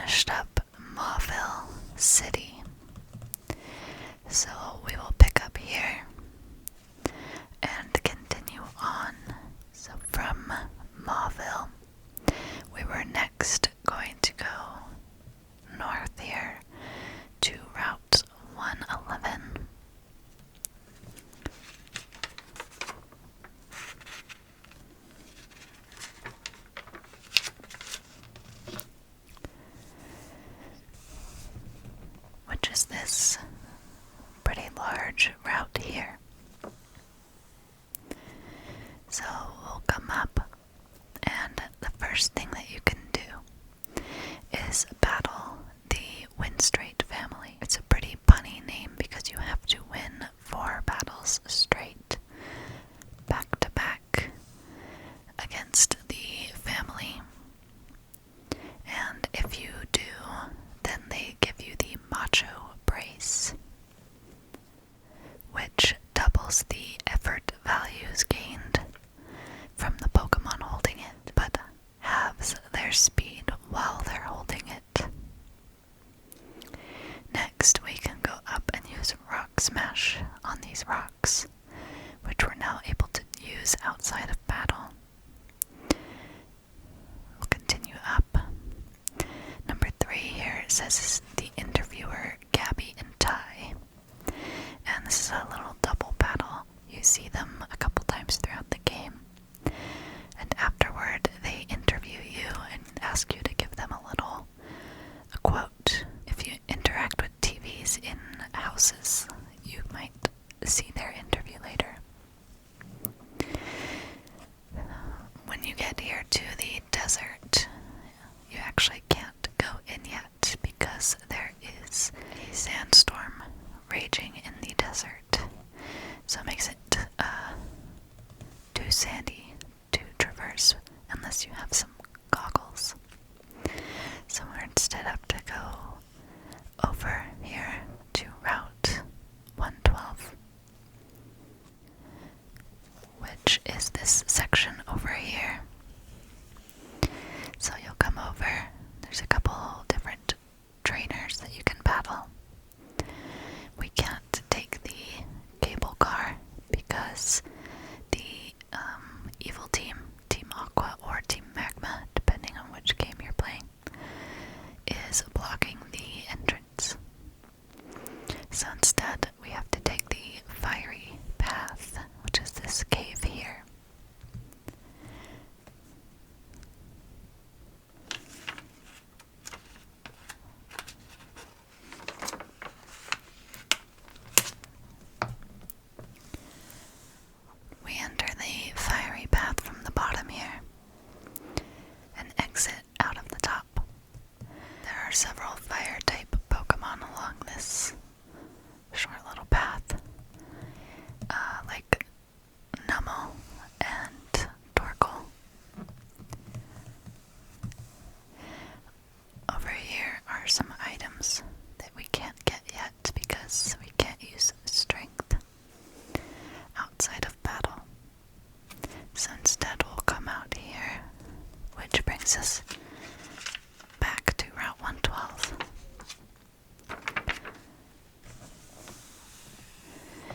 finished up Mauville City. So we will pick up here and continue on. So from Mauville, we were next going to go north here to Route 111. Which is this pretty large route here. So we'll come up, and the first thing that you can do is battle the Winstraight family. It's a pretty punny name because you have to win 4 battles straight, back to back, against the family. And if you do, then they give you the Macho Brace, which doubles the effort values gained from the Pokemon holding it, but halves their speed while they're holding it. Next, we can go up and use Rock Smash on these rocks, which we're now able to use outside of battle. We'll continue up. Number 3 here, it says the interviewer Gabby and Ty. And this is a little double battle. You see them a couple times throughout the game. And afterward, they interview you and ask you to give them a quote. If you interact with TVs in houses, you might see their interview later. When you get here to the desert, you actually can't go in yet because there is a sandstorm raging in the desert. So it makes it too sandy to traverse unless you have some goggles. So we're instead up to go over here to Route 112, which is this section over here. So you'll come over, there's a couple different trainers that you can battle. We can't take the cable car because the evil team, Team Aqua or Team Magma, depending on which game you're playing, is blocking the entrance. So instead, we have to take the fiery path, which is this cave here. We enter the fiery path from the bottom here and exit out of the top. There are several fire-type Pokemon along this short little path, like Numel and Torkoal. Over here are some items that we can't get yet because we can't use strength outside of battle. So instead we'll come out here, which brings us back to Route 112.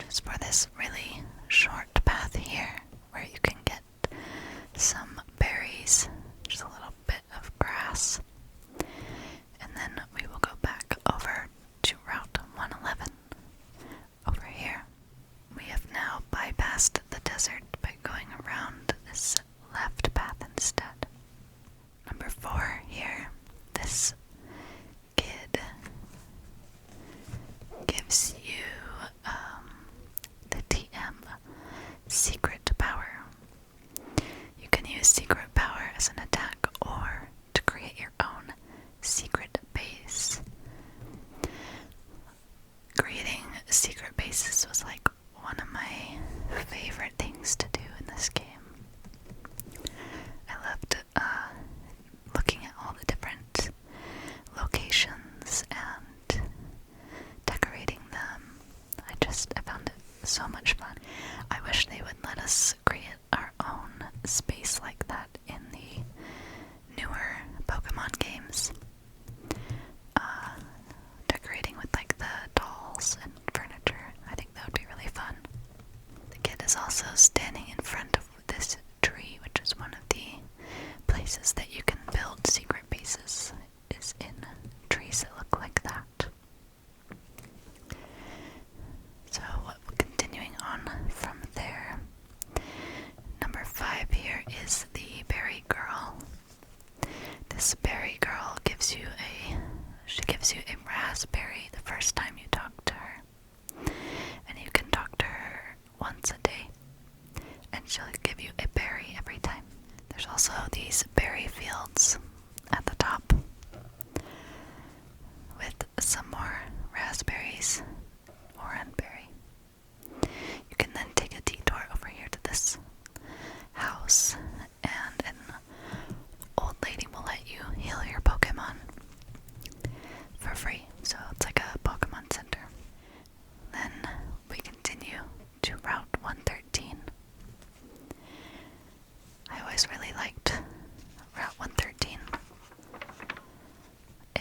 Just for this really short path here, where you can get some berries, just a little bit of grass, and then we will go back over to Route 111 over here. We have now bypassed the desert by going around this left path instead. Number 4 here, this kid gives you the TM secret power. You can use secret power as an attack or to create your own secret base. Creating secret bases was like one of my favorite things to do in this game. I loved looking at all the different locations and decorating them. I found it so much fun. I wish they would let us create our own space like that in the newer Pokemon games.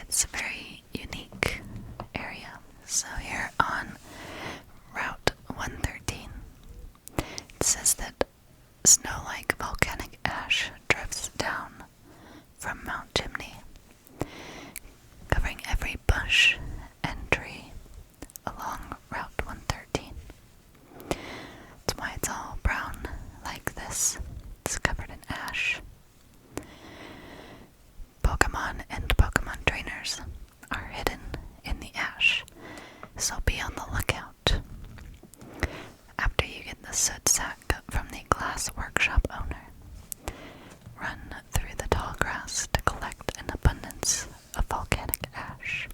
It's a very unique area. So here on Route 113, it says that snow-like volcanic ash drifts down from Mount Chimney, covering every bush and tree along Route 113. That's why it's all brown like this. It's covered in ash. Pokemon and Pokemon trainers are hidden in the ash, so be on the lookout. After you get the soot sack from the glass workshop owner, run through the tall grass to collect an abundance of volcanic ash.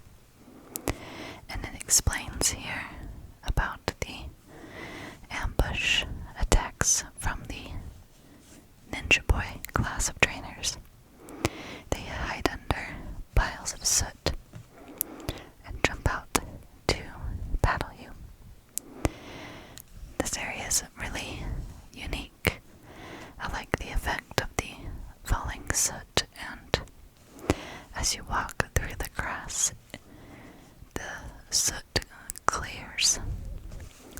And it explains here about the ambush attacks from the Ninja Boy class of trainers. They hide under piles of soot and jump out to battle you. This area is really unique. I like the effect of the falling soot, and as you walk through the grass, the soot clears.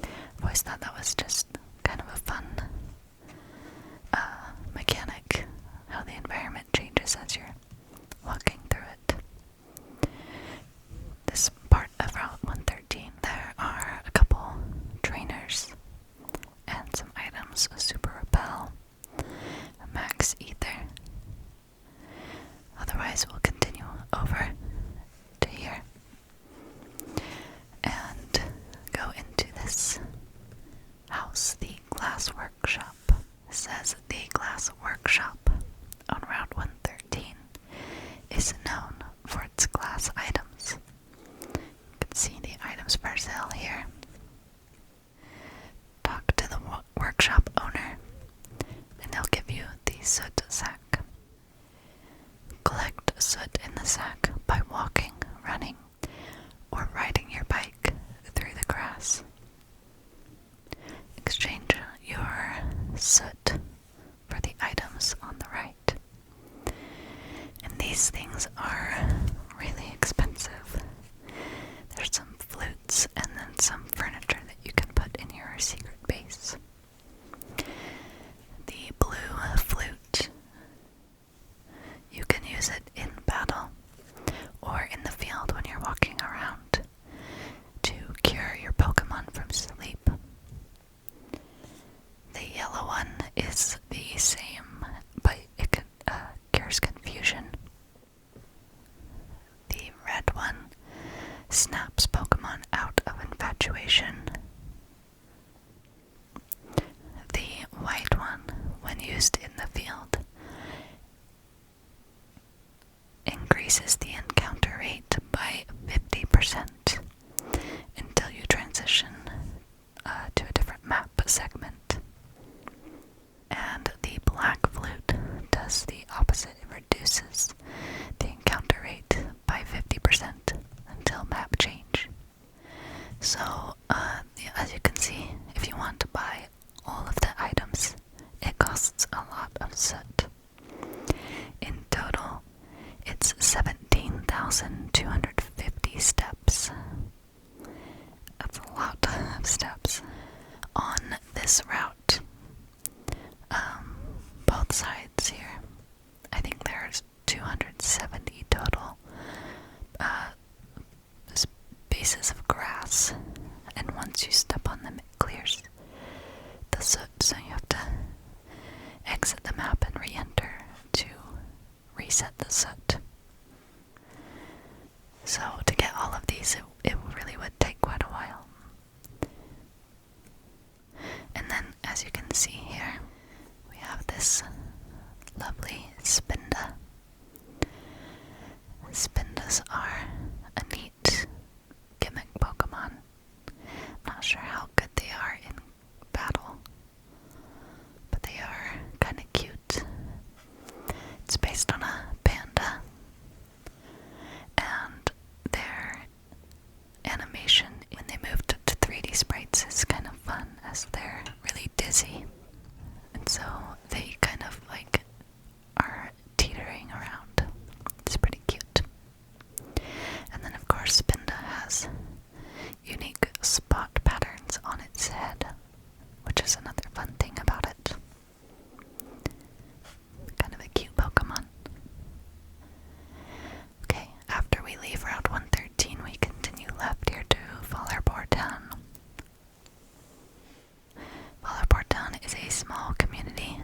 I've always thought that was just kind of a fun mechanic, how the environment changes as you're walking through it. This part of Route 113, there are a couple trainers and some items, a super repel, a max ether. Otherwise, we'll continue over to here and go into this house, the glass workshop. It says the glass workshop on Route 113 is known for its glass items. You can see the items for sale here. Talk to the workshop owner and they'll give you the soot sack. Collect soot in the sack by walking, running, or riding your bike through the grass. Exchange your soot for the items on the right. And these things are really expensive. There's some flutes and then some furniture that you can put in your secret base. The blue flute, you can use it in battle or in the field when you're walking around to cure your Pokemon from sleep. The yellow one is the same, but it cures confusion. The red one snaps Pokemon out of infatuation. The white one, when used in the field, increases the encounter rate by 50% until you transition to a different map segment. And the black flute does the opposite. It reduces the encounter rate by 50% until map change. So, as you can see, if you want to buy all of the items, it costs a lot of soot. In total, it's 17,250 steps. That's a lot of steps on this route. Both sides here. I think there's 270 total spaces of grass, and once you step on them, it clears the soot, so you have to exit the map and re-enter to reset the soot. So to get all of these, it really would take quite a while. And then, as you can see here, we have this lovely Spinda. Spindas are a neat gimmick Pokemon. I'm not sure how good they are in battle, but they are kind of cute. It's based on a panda, and their animation when they moved to 3D sprites is kind of fun, as they're really dizzy, and so they kind of like are teetering around. It's pretty cute. Spinda has unique spot patterns on its head, which is another fun thing about it. Kind of a cute Pokemon. Okay, after we leave Route 113, we continue left here to Fallerport Town. Fallerport Town is a small community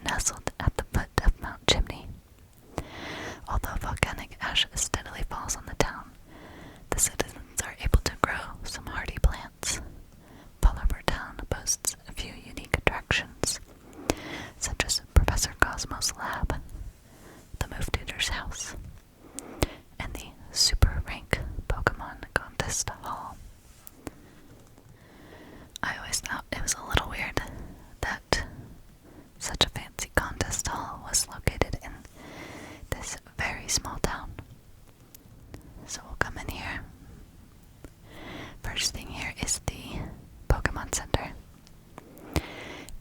nestled at the foot of Mount Chimney. Although volcanic ash steadily falls on the town, the citizens are able to grow some hardy plants. Fallerport Town boasts a few unique attractions, such as Professor Cosmo's lab, the Move Tutor's house, and the Super Rank Pokemon Contest Hall. I always thought it was a little weird that such a fancy contest hall was located in this very small town. So we'll come in here. First thing here is the Pokemon Center.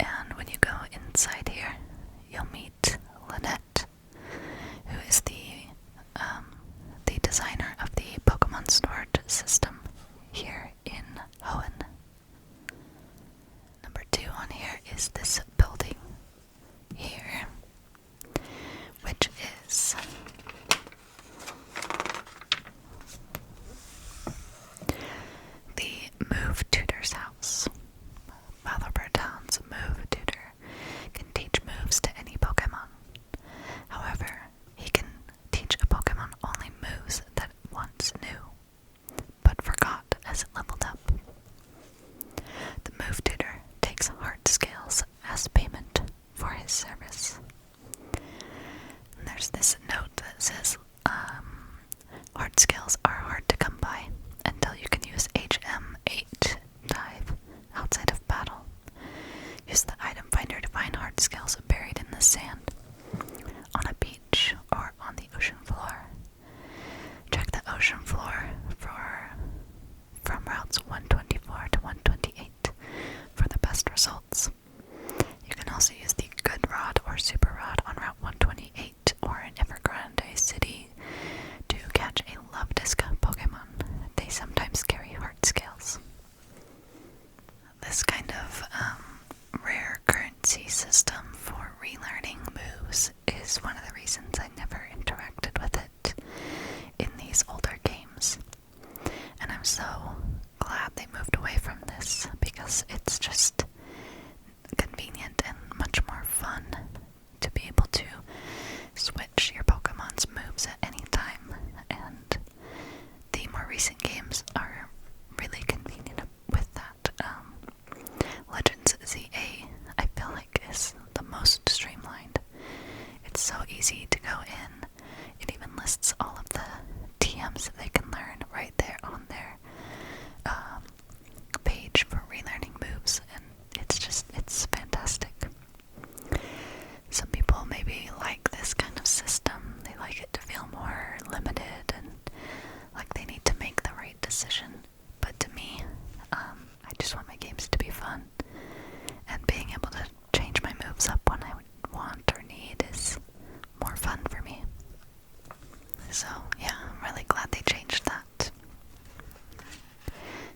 And when you go inside here, you'll meet Lynette, who is the designer of the Pokemon storage system here in Hoenn. Number 2 on here is this building here, which is the Move Tutor's house. Fallerport Town's Move Tutor can teach moves to any Pokemon. However, he can teach a Pokemon only moves that it once knew, but forgot as it leveled up. The Move Tutor takes hard scales as payment for his service. And there's this note that says, hard scales are hard to come by until you can use HM8 dive outside of battle. Use the item finder to find hard scales buried in the sand, on a beach, or on the ocean floor. Check the ocean floor from routes 124 to 128 for the best results. You can also use the Good Rod or Super Rod on Route 128 or in Evergrande City to catch a Love-Disc Pokemon. They sometimes carry hard scales. This kind of rare currency system for relearning moves is one of the reasons I never interacted with it in these older games. And I'm so glad they moved away from this because it's just convenient and much more fun to be able to switch your Pokemon's moves at any time, and the more recent games are really convenient with that. Legends ZA, I feel like, is the most streamlined. It's so easy to go in. It even lists all of the TMs that they can learn right there on their page for relearning moves, and it's fantastic. Some people maybe like this kind of system. They like it to feel more limited and like they need to make the right decision. But to me, I just want my games to be fun. And being able to change my moves up when I want or need is more fun for me. So yeah, I'm really glad they changed that.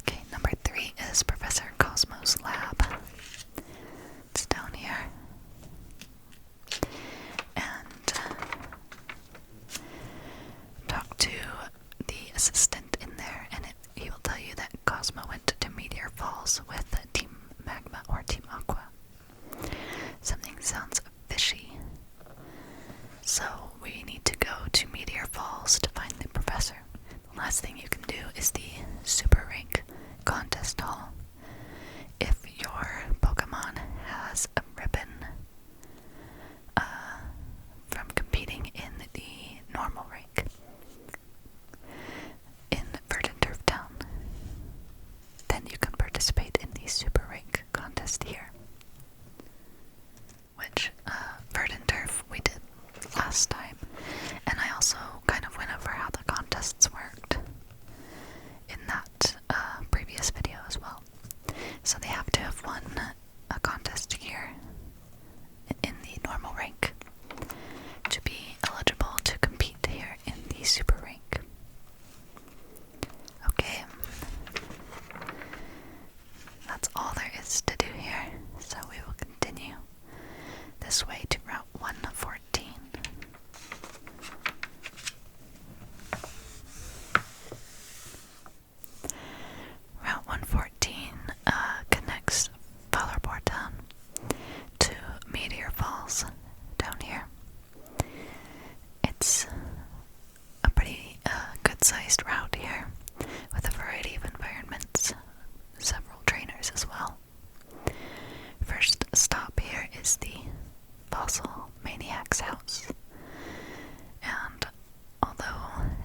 Okay, number 3 is Professor Cosmo's lab. It's down here. And talk to the assistant in there, and he will tell you that Cosmo went to Meteor Falls with Team Magma or Team Aqua. Something sounds fishy. So we need to go to Meteor Falls to find the professor. The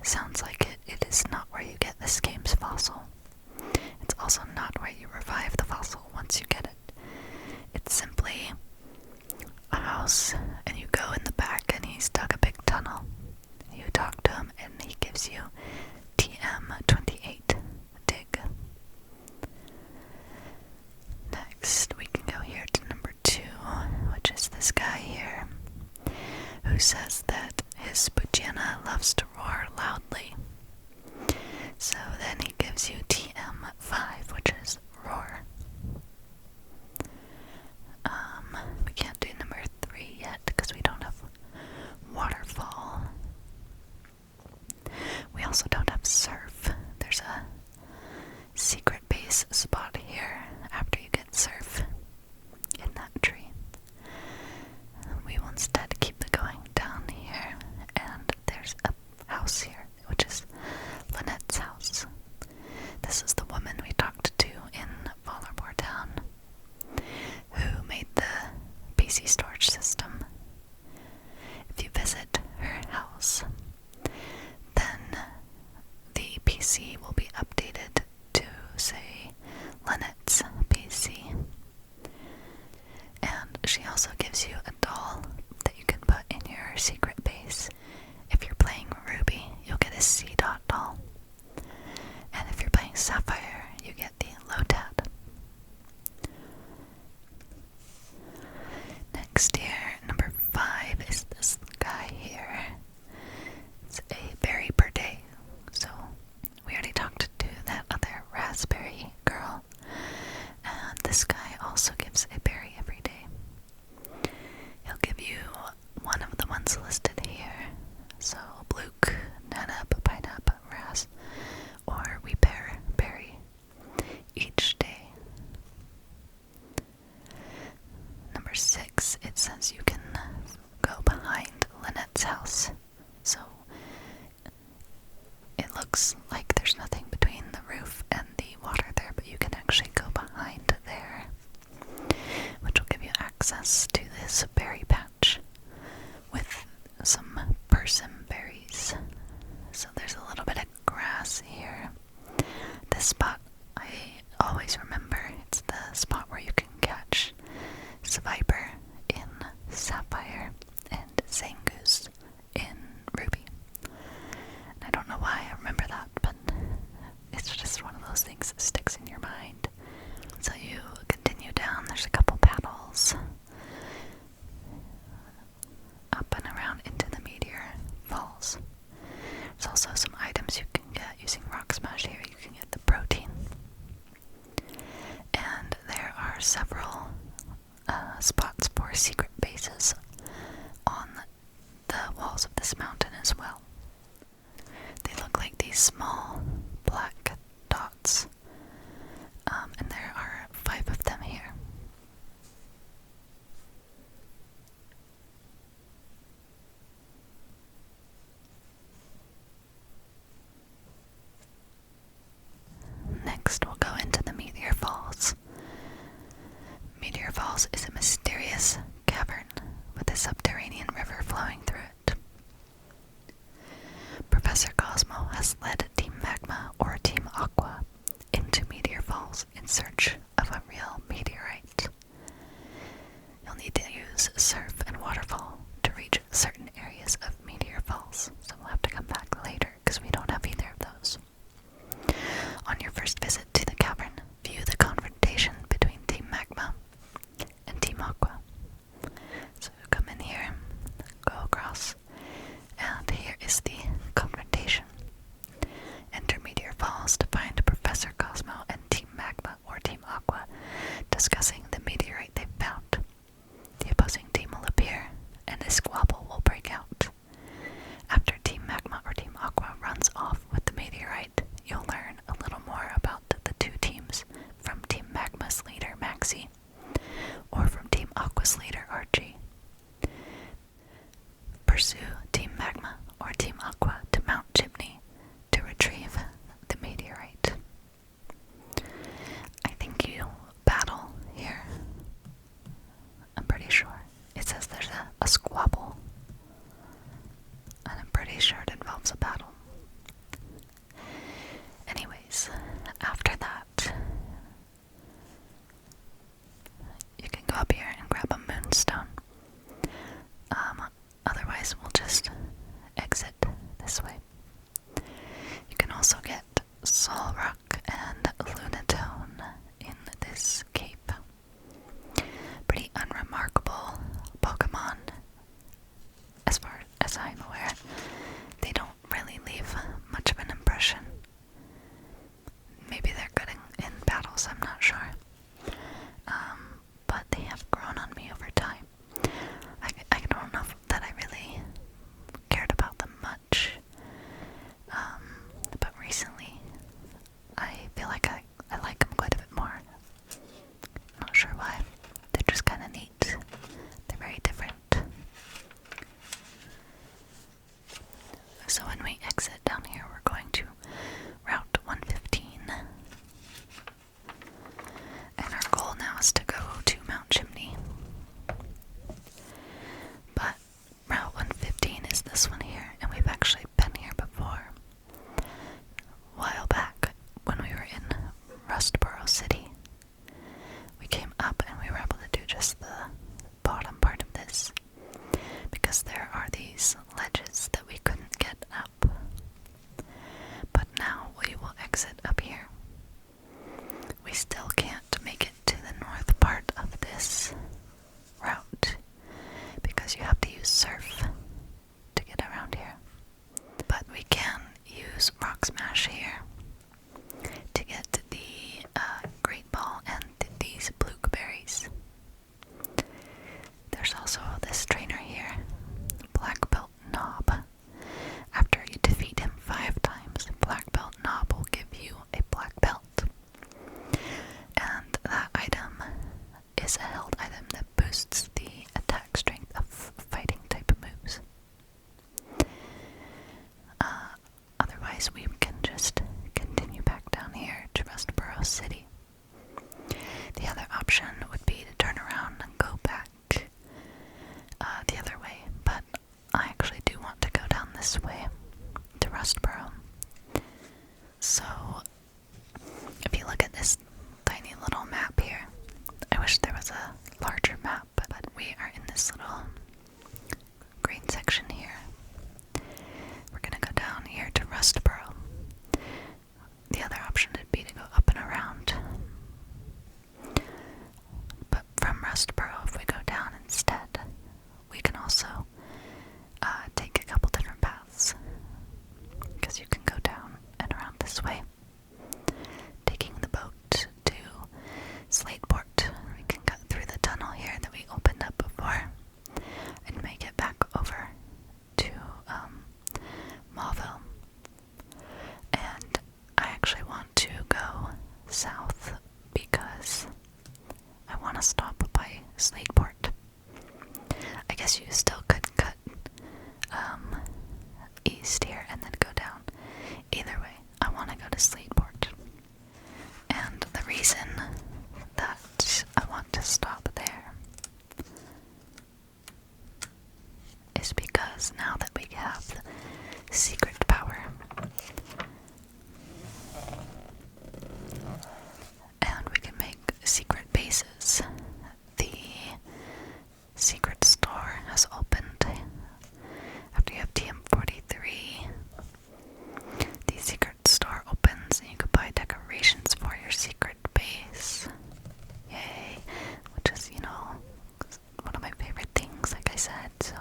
sounds like it, it is not where you get this game's fossil. It's also not where you revive the fossil once you get it. It's simply a house, and you go in the back, and he's dug a big tunnel. You talk to him, and he gives you TM28 dig. Next, we can go here to number 2, which is this guy here, who says that his Bugiana loves to roar loudly. So then he gives you TM5, which is roar. We can't do number 3 yet because we don't have waterfall. We also don't have surf. There's a secret base spot here after you get surf in that tree. We will instead keep going down here, and there's a house here, which is Lynette's house. This is the woman we talked to in Vollerbore Town, who made the PC storage system. If you visit her house, then the PC will be updated to say Lynette's PC. And she also gives you a doll that you can put in your secret base. If you're playing Ruby, you'll get a C-Dot doll. And if you're playing Sapphire, you get the Lotad. Next here, number 5 is this guy here. It's a berry per day. So we already talked to that other raspberry girl. And this guy also gives a berry every day. He'll give you one of the ones listed here. So Bluke, Nanap, Pineapple, Ras, or Weeper berry each day. Number 6, it says you can go behind Lynette's house. So it looks like there's nothing between the roof and the water there, but you can actually go behind there, which will give you access to this berry patch with some persimmon berries. So there's a little bit of grass here. This spot I always remember. It's the spot where you can catch Viper in Sapphire and Zangoose in Ruby. And I don't know why I remember that, but it's just one of those things that sticks in your mind. So you continue down, there's a couple paddles up and around into the Meteor Falls. There's also some items you can get using Rock Smash here. You can get the protein. And there are several spots for secret bases on the walls of this mountain as well. They look like these small black dots, and there are 5 of them here. Next, we'll go into the Meteor Falls. Meteor Falls is a mysterious cavern with a subterranean river flowing through it. Professor Cosmo has led Team Magma or Team also get Soul Rock and Lunatone in this cape. Pretty unremarkable Pokemon, as far as I'm aware. They don't really leave much of an impression. Maybe they're good in battles, I'm not sure. But they have grown on me over time. I don't know that I really cared about them much. But recently, I feel like I like them quite a bit more. Not sure why. They're just kind of neat. They're very different. So when we exit down here, we're going to Route 115. And our goal now is to go to Mount Chimney. But Route 115 is this one here, and we've actually been here before. A while back, when we were in Rustboro City, we came up and we were able to do just the bottom part of this, because there are these ledges that we couldn't get up. But now we will exit up here. We still can't make it to the north part of this route, because you have to use surf to get around here. But we can use Rock Smash here to get the Great Ball and these Blueberries. There's also this trainer here, Black Belt Knob. After you defeat him 5 times, Black Belt Knob will give you a black belt. And that item is a held item that boosts the attack strength of fighting type moves. Otherwise, we can just continue back down here to Rustboro City. The other option would be to turn around and go back the other way, but I actually do want to go down this way to Rustboro. So, if you look at this tiny little map here, I wish there was a larger map, but we are in this little green section here. We're gonna go down here to Rustboro. The other option would be to go up and around. But from Rustboro, if we go down instead, we can also take a couple different paths, because you can go down and around this way, taking the boat to Slateport. We can cut through the tunnel here that we opened up before and make it back over to Mauville. And I actually want to go south because I want to stop by Slateport. I guess you still could cut east here and then go down. Either way, I want to go to Slateport. And the reason that I want to stop there is because now that we have secret power, and we can make secret bases, the secret store has opened. After you have TM43, the secret store opens and you can buy decorations for your secret base. Yay! Which is, one of my favorite things, like I said. So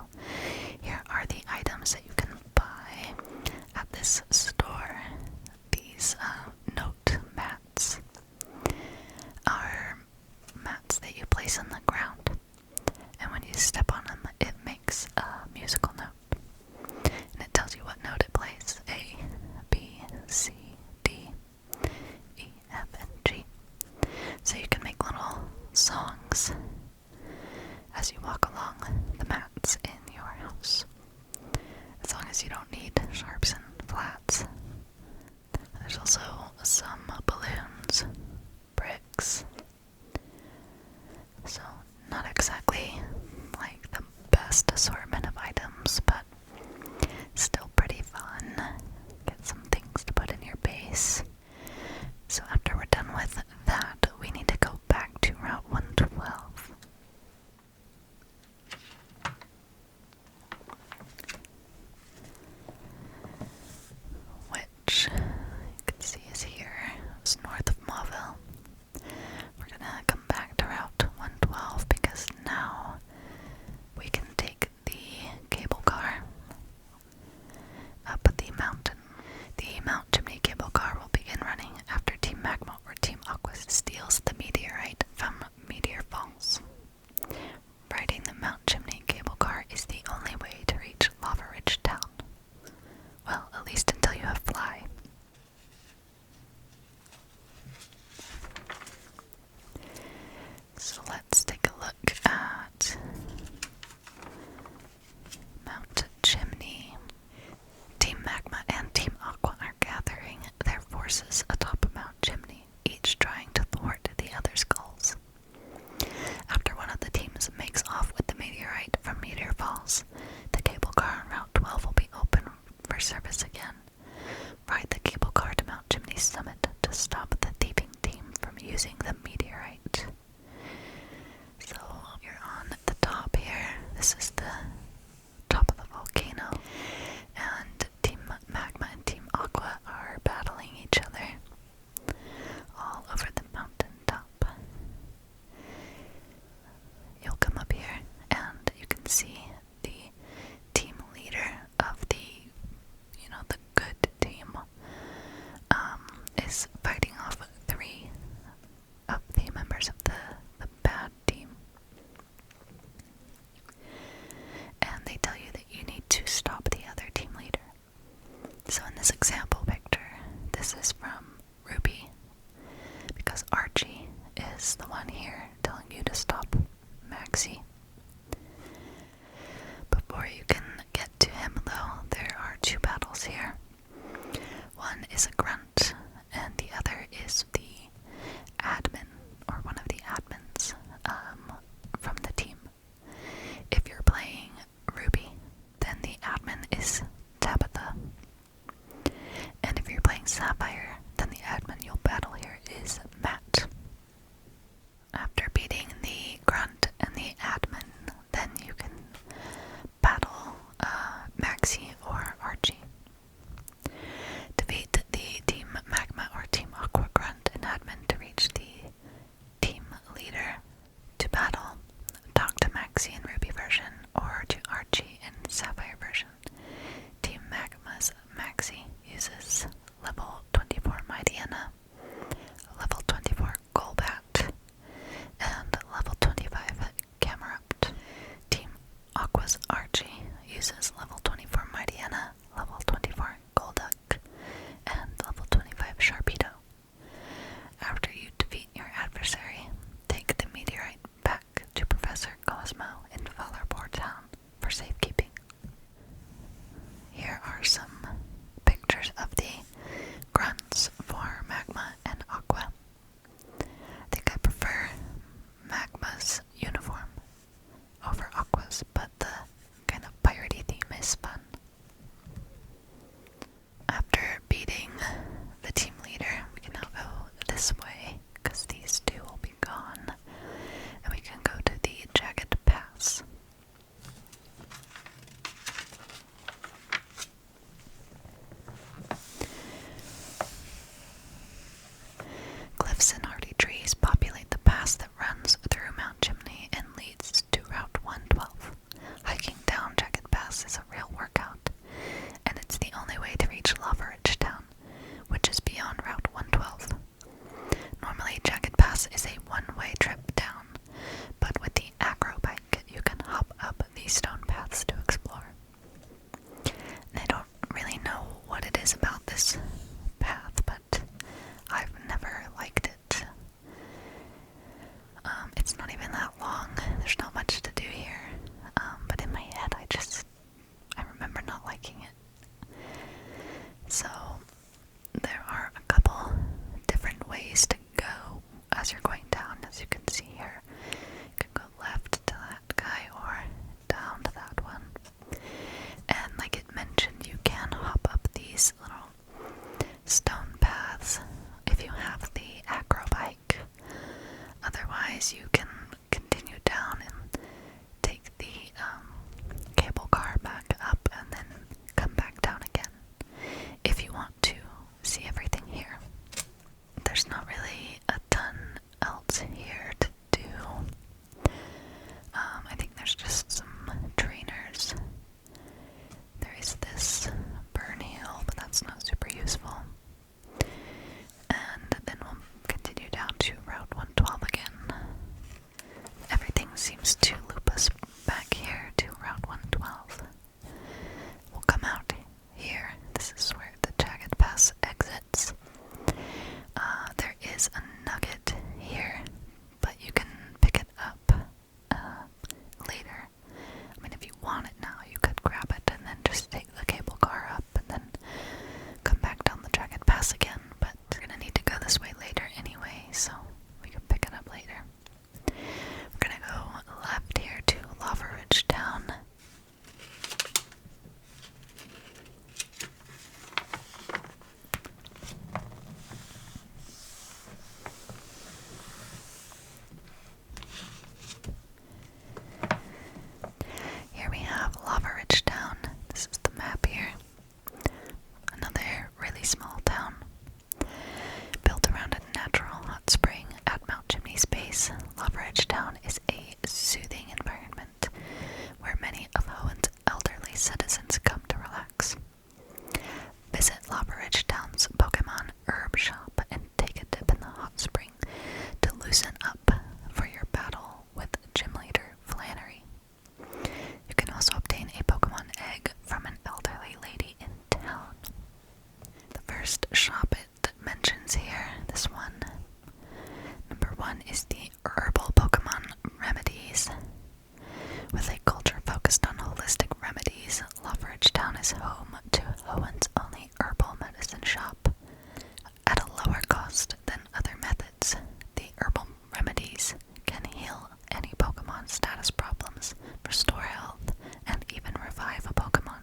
here are the items that you can buy at this store. These note mats are mats that you place on the ground, and when you step on them, it makes a musical note. And it tells you what note it plays. A, B, C, D, E, F, and G. So you can make little songs as you walk along the mats in your house. As long as you don't need sharps and flats. There's also some balloons, bricks. So not exactly like the best assortment of items, but still pretty fun. Get some things to put in your base. So after we're done with that, we need to go back to Route 112. Which forces atop Mount Chimney, each trying to thwart the other's goals. After one of the teams makes off with the meteorite from Meteor Falls, the cable car on Route 12 will be open for service again. Ride the cable car to Mount Chimney's summit to stop the thieving team from using the meteorite. So you're on the top here. This is the top of the volcano, and Team Magma and Team Aqua are battling each other all over the mountain top. You'll come up here and you can see the team leader of the good team is fighting off 3 of the members of the bad team. And they tell you that you need to stop the other team leader. So in this example picture, this is from Ruby, because Archie is the one here telling you to stop Maxie. Before you can get to him, though, there are 2 battles here. One is a grunt, and the other is the admin, or one of the admins from the team. If you're playing Ruby, then the admin is Tabitha. And if you're playing Sapphire, then the admin you'll battle here is Matt. After beating the grunt and the admin, then you can battle Maxie or Archie. Defeat the Team Magma or Team Aqua grunt and admin to reach the team leader. To battle, talk to Maxie in Ruby version or to Archie in Sapphire version. Team Magma's Maxie uses level 24 Mightyena, level 24 Golbat, and level 25 Camerupt. Team Aqua's Archie uses level 24 Mightyena, level 24 Golduck, and level 25 Sharpedo. After you defeat your adversary, take the meteorite back to Professor Cosmo in Valorport Town for safekeeping. Here are some pictures of the grunts for Magma and Aqua. I think I prefer Magma's uniform over Aqua's, but the kind of piratey theme is fun. After beating the team leader, we can now go this way, because these 2 will be gone, and we can go to the Jagged Pass. Cliffs and hardy trees populate the pass that runs through Mount Chimney and leads to Route 112. Hiking down Jagged Pass is a real workout, and it's the only way to reach Lava Ridge Town, which is beyond Route 112. Normally, Jagged Pass is a one-way trip down, but with the acro bike, you can hop up these stone paths to explore. And I don't really know what it is about this path, but I've never liked it. It's not even that long. There's not much to do here. But in my head, I remember not liking it. So there are a couple different ways to go as you're going down, as you can see here. You can go left to that guy or down to that one. And like it mentioned, you can hop up these little stone paths if you have the acro bike. Otherwise, you can continue down and take the cable car back up and then come back down again if you want to see everything here. There's not really a ton else here to do. I think there's just some trainers. There is this burn hill, but that's not super useful. Lava Ridge Town is a soothing environment where many of Hoenn's elderly citizens come to relax. Visit Lava Ridge Town's Pokemon Herb Shop and take a dip in the hot spring to loosen up for your battle with Gym Leader Flannery. You can also obtain a Pokemon egg from an elderly lady in town. The first shop it mentions here, this one, number 1 is the Herbal Pokemon Remedies. With a culture focused on holistic remedies, Lava Ridge Town is home to Hoenn's only herbal medicine shop. At a lower cost than other methods, the herbal remedies can heal any Pokemon status problems, restore health, and even revive a Pokemon.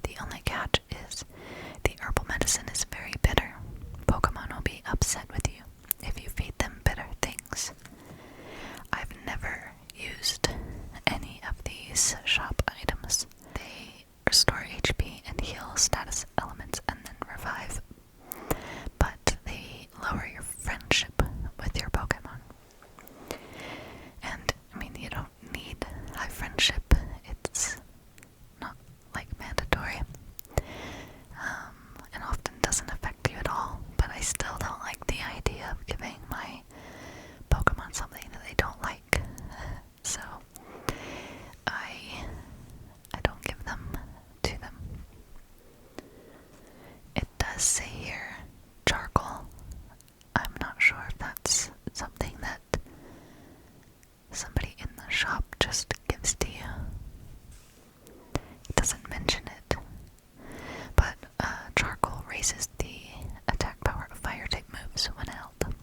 The only catch is the herbal medicine is very bitter. Pokemon will be upset with you if you feed them bitter things. I've never used any of these shop items. They restore HP and heal status elements and then revive, but they lower your friendship with your Pokemon. And, I mean, you don't need high friendship. It's not, like, mandatory. And often doesn't affect you at all, but I still don't like the idea of giving my Pokemon something that they don't like. So, I don't give them to them. It does say here, charcoal. I'm not sure if that's something that somebody in the shop just gives to you. It doesn't mention it. But charcoal raises the attack power of fire type moves when held.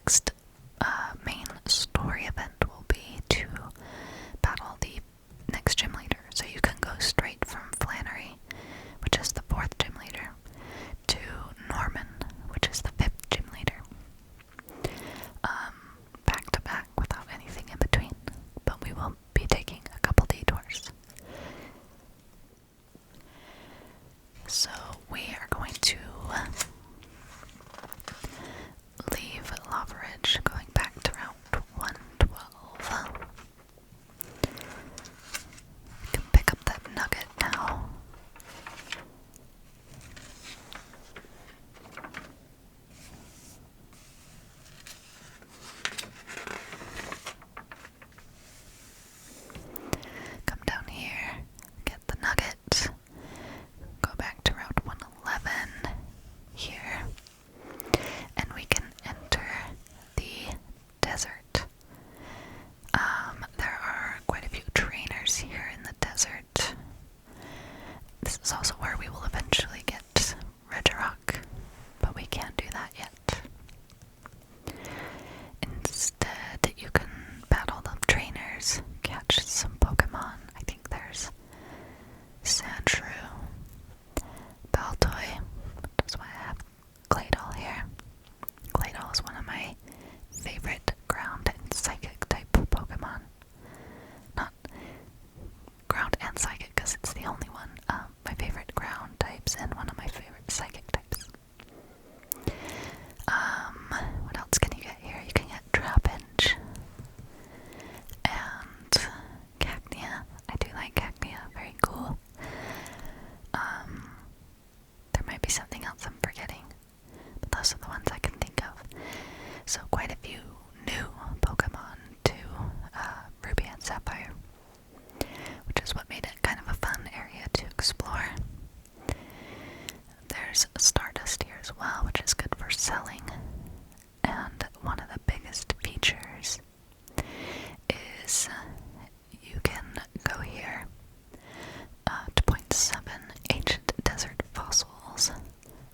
next main story event will be to battle the next gym leader. So you can go straight from Flannery, which is the 4th gym leader, to Norman, which is the 5th gym leader. Back to back without anything in between. But we will be taking a couple detours. So we are going to leave Lava Ridge, going back to Route 112. We can pick up that nugget now. Come down here, get the nugget, go back to Route 111 here, and we can enter the desert. There are quite a few trainers here in the desert. This is also where we will eventually get Regirock, but we can't do that yet. Instead, you can battle the trainers, catch some Pokemon. I think there's Sandshrew, Baltoy. That's why I have Claydol here. Claydol is one of my favorite ground and psychic type Pokemon. Not ground and psychic, because it's the only one. My favorite ground types and one of my favorite psychic types. What else can you get here? You can get Trapinch and Cacnea. I do like Cacnea, very cool. There might be something else I'm forgetting, but those are the ones I can think of. So quite a few new Pokemon to Ruby and Sapphire, which is what made it kind of a fun area to explore. There's Stardust here as well, which is good for selling. And one of the biggest features is you can go here to point 7 ancient desert fossils.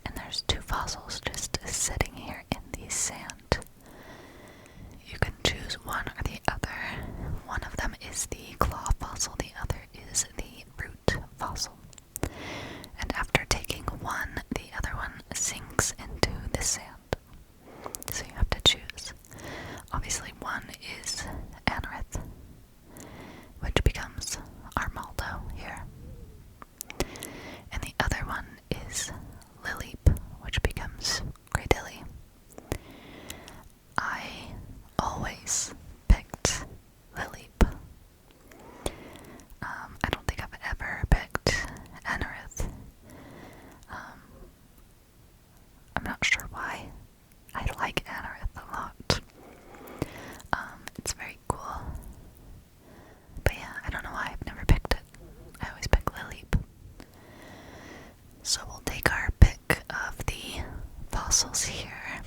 And there's 2 fossils just sitting here in the sand. You can choose one or the other. One of them is the claw fossil, the other is the root fossil. And after taking one, the other one sinks into the sand. So you have to choose. Obviously one is Anorith, which becomes Armaldo here. And the other one is Lileep, which becomes Greydilly. I always picked Lileep. I don't think I've ever picked Anorith. I'm not sure why. I like Anorith a lot. It's very cool. But yeah, I don't know why I've never picked it. I always pick Lileep. So we'll take our pick of the fossils here.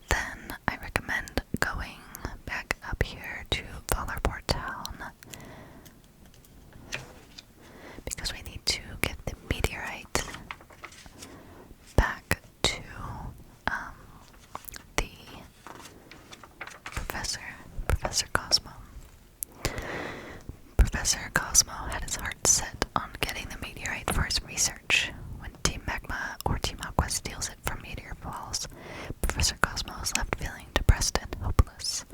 Then I recommend going back up here to Valorport Town, because we need to get the meteorite back to the Professor Cosmo. Professor Cosmo had his heart set on getting the meteorite for his research. When Team Magma or Team Aqua steals it from Meteor Falls, Professor Cosmo is left feeling depressed and hopeless.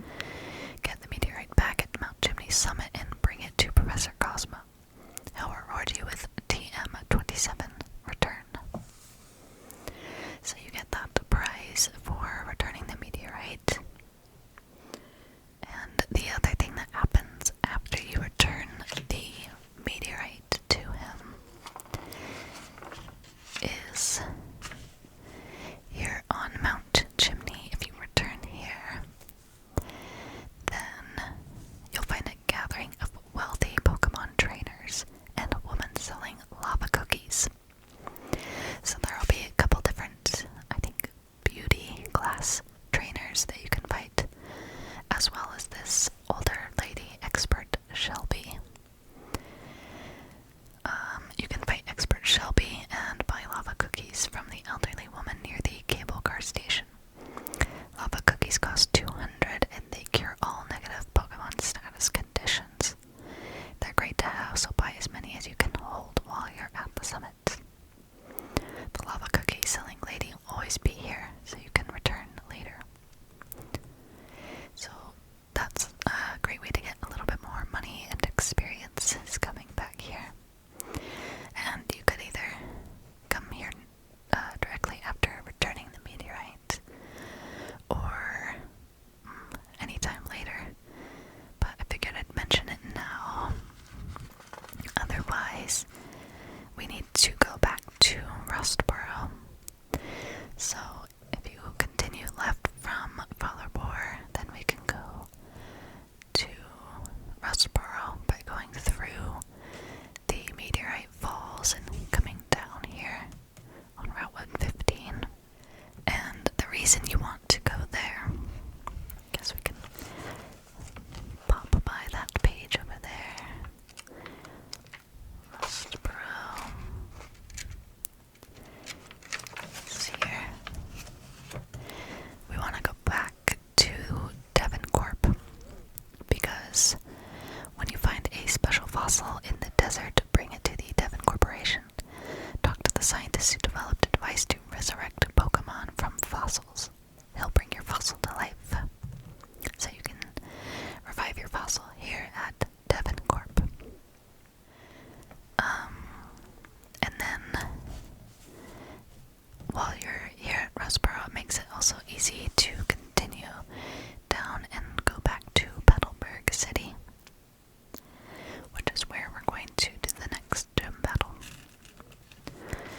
Get the meteorite back at Mount Chimney Summit and bring it to Professor Cosmo. He'll reward you with TM27 return. So you get that prize for returning the meteorite. And the other thing that happens after you return the meteorite to him is here on Mount Chimney, if you return here, or anytime later, but I figured I'd mention it now. Otherwise, we need to go back to Rustboro. So if you continue left from Fallerbor, then we can go to Rustboro by going through the Meteor Falls and coming down here on Route 115. And the reason you want to go there, I guess we can pop by that page over there. Rustboro. It's here. We want to go back to Devoncorp because when you find a special fossil in the desert, bring it to the Devon Corporation. Talk to the scientist who developed a device to resurrect Pokémon from fossils. He'll bring your fossil to life. So you can revive your fossil here at Devoncorp. And then while you're here at Rustboro, it makes it also easy to continue down and go back to Petalburg City, which is where we're going to do the next gym battle.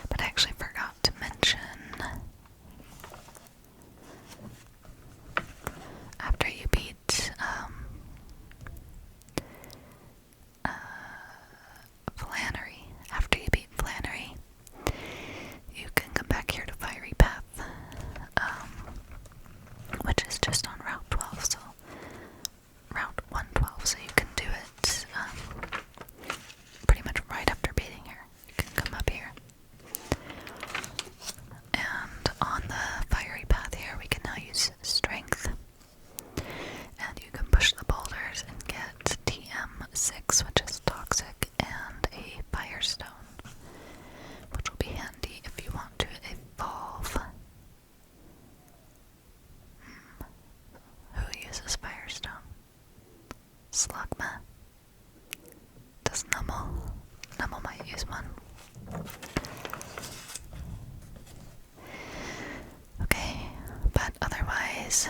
But I actually forgot to mention, after you beat Flannery, you can come back here to Fiery Path, which is just on Route 12, so Route 112, so you can do it pretty much right after beating her. You can come up here. And on the Fiery Path here, we can now use Strength. And you can push the boulders and get TM6, which is Toxic, and a Firestone, which will be handy if you want to evolve. Who uses Firestone? Slugma. Does Nummel? Nummel might use one. Okay, but otherwise,